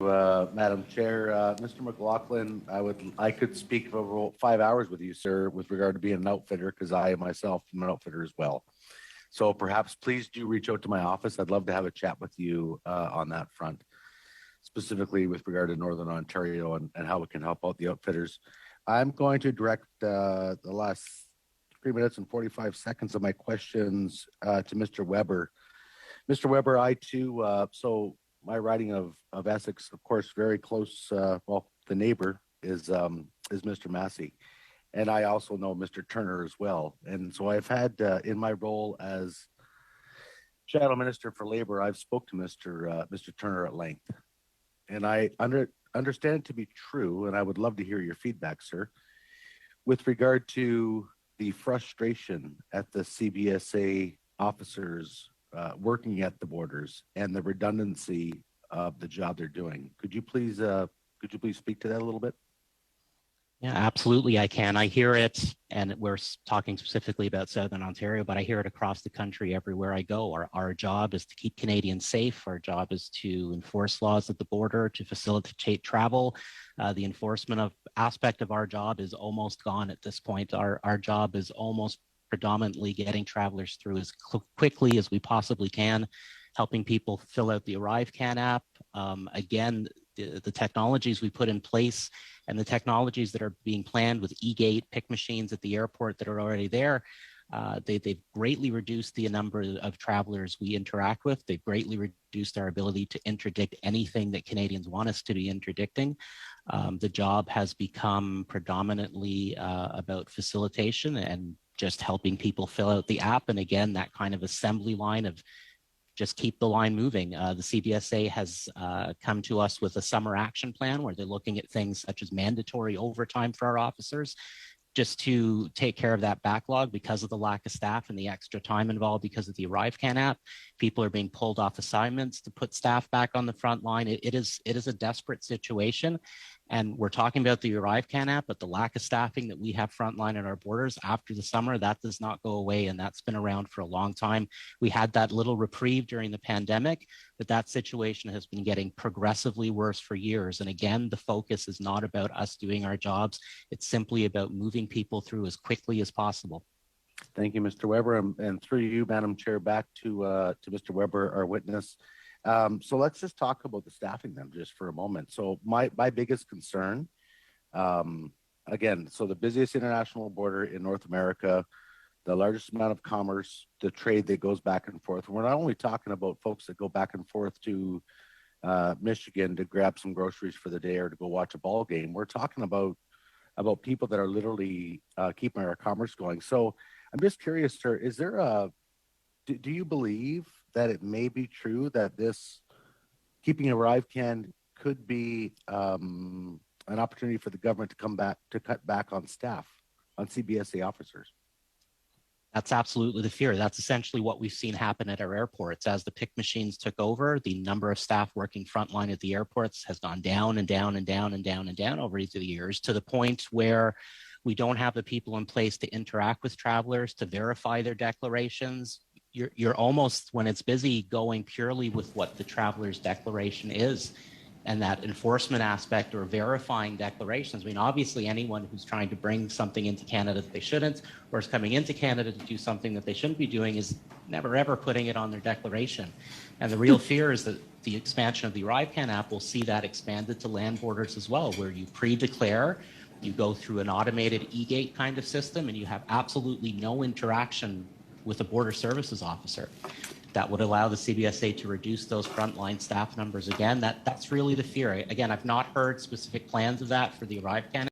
Madam Chair. Mr. McLaughlin, I could speak for over 5 hours with you, sir, with regard to being an outfitter, because I myself am an outfitter as well. So perhaps please do reach out to my office. I'd love to have a chat with you on that front, specifically with regard to Northern Ontario and how it can help out the outfitters. I'm going to direct the last 3 minutes and 45 seconds of my questions to Mr. Weber. Mr. Weber, I too, so my riding of Essex, of course, very close. Well, the neighbor is Mr. Massey, and I also know Mr. Turner as well. And so I've had in my role as Shadow Minister for Labor, I've spoke to Mr. Turner at length, and I understand it to be true. And I would love to hear your feedback, sir, with regard to the frustration at the CBSA officers working at the borders and the redundancy of the job they're doing. Could you please speak to that a little bit? Yeah, absolutely, I can. I hear it, and we're talking specifically about Southern Ontario, but I hear it across the country everywhere I go. Our job is to keep Canadians safe. Our job is to enforce laws at the border, to facilitate travel. The enforcement aspect of our job is almost gone at this point. Our job is almost predominantly getting travelers through as quickly as we possibly can, helping people fill out the ArriveCan app. Again, the technologies we put in place and the technologies that are being planned with e-gate pick machines at the airport that are already there, they've greatly reduced the number of travelers we interact with. They've greatly reduced our ability to interdict anything that Canadians want us to be interdicting. The job has become predominantly about facilitation and just helping people fill out the app. And again, that kind of assembly line of just keep the line moving. The CBSA has come to us with a summer action plan where they're looking at things such as mandatory overtime for our officers, just to take care of that backlog because of the lack of staff and the extra time involved because of the ArriveCan app. People are being pulled off assignments to put staff back on the front line. It is a desperate situation. And we're talking about the ArriveCan app, but the lack of staffing that we have frontline at our borders after the summer, that does not go away. And that's been around for a long time. We had that little reprieve during the pandemic, but that situation has been getting progressively worse for years. And again, the focus is not about us doing our jobs. It's simply about moving people through as quickly as possible. Thank you, Mr. Weber. And through you, Madam Chair, back to Mr. Weber, our witness. So let's just talk about the staffing then just for a moment. So my biggest concern, again, so the busiest international border in North America, the largest amount of commerce, the trade that goes back and forth. We're not only talking about folks that go back and forth to Michigan to grab some groceries for the day or to go watch a ball game. We're talking about people that are literally keeping our commerce going. So I'm just curious, sir, is there do you believe that it may be true that this keeping ArriveCan could be an opportunity for the government to come back to cut back on staff, on CBSA officers? That's absolutely the fear. That's essentially what we've seen happen at our airports. As the pick machines took over, the number of staff working frontline at the airports has gone down and down and down and down and down over the years, to the point where we don't have the people in place to interact with travelers, to verify their declarations. You're almost, when it's busy, going purely with what the traveler's declaration is. And that enforcement aspect or verifying declarations. I mean, obviously, anyone who's trying to bring something into Canada that they shouldn't, or is coming into Canada to do something that they shouldn't be doing, is never, ever putting it on their declaration. And the real fear is that the expansion of the ArriveCan app will see that expanded to land borders as well, where you pre-declare, you go through an automated e-gate kind of system, and you have absolutely no interaction with a border services officer. That would allow the CBSA to reduce those frontline staff numbers again. That's really the fear. Again, I've not heard specific plans of that for the ArriveCan